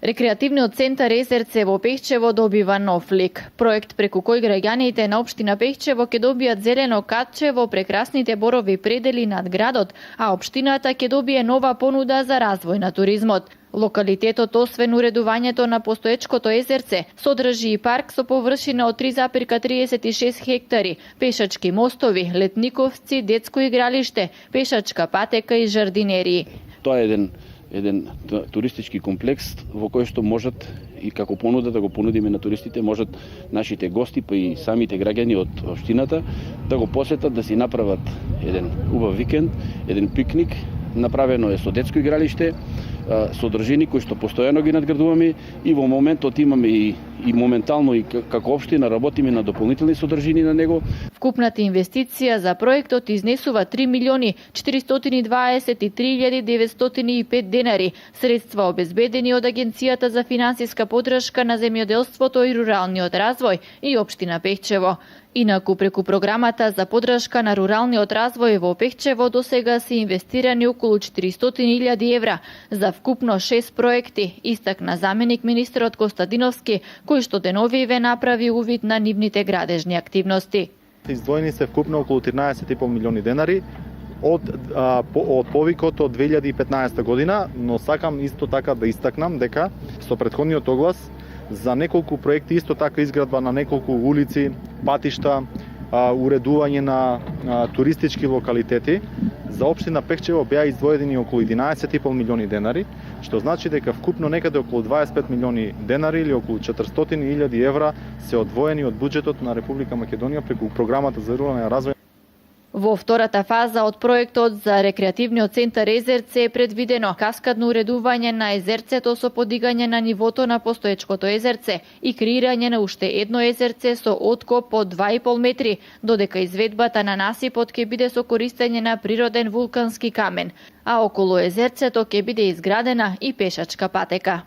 Рекреативниот центар Езерце во Пехчево добива нов лик. Проект преку кој граѓаните на општина Пехчево ќе добијат зелено катче во прекрасните борови предели над градот, а општината ќе добие нова понуда за развој на туризмот. Локалитетот, освен уредувањето на постоечкото езерце, содржи и парк со површина од 3,36 хектари, пешачки мостови, летниковци, детско игралиште, пешачка патека и жардинерии. Тоа е еден туристички комплекс во кој што можат и како понуда да го понудиме на туристите, можат нашите гости па и самите граѓани од општината да го посетат, да си направат еден убав викенд, еден пикник. Направено е со детско игралиште, содржини кои што постојано ги надградуваме и во моментот имаме и моментално и како општина работиме на дополнителни содржини на него. Вкупната инвестиција за проектот изнесува 3.042.905 денари, средства обезбедени од Агенцијата за финансиска поддршка на земјоделството и руралниот развој и општина Пехчево. Инаку преку програмата за поддршка на руралниот развој во Пехчево досега се инвестирани околу 400.000 евра за вкупно 6 проекти, истакна заменик министерот Костадиновски, кој што деновиве направи увид на нивните градежни активности. Издвоени се вкупно околу 13,5 милиони денари од повикот од 2015 година, но сакам исто така да истакнам дека со претходниот оглас за неколку проекти, исто така изградба на неколку улици, патишта, уредување на туристички локалитети, за општина Пехчево беа издвоени околу 11,5 милиони денари, што значи дека вкупно некаде околу 25 милиони денари или околу 400.000 евра се одвоени од буџетот на Република Македонија преку програмата за рурален развој. Во втората фаза од проектот за рекреативниот центар Езерце е предвидено каскадно уредување на езерцето со подигање на нивото на постоечкото езерце и креирање на уште едно езерце со откоп од 2,5 метри, додека изведбата на насипот ќе биде со користење на природен вулкански камен, а околу езерцето ќе биде изградена и пешачка патека.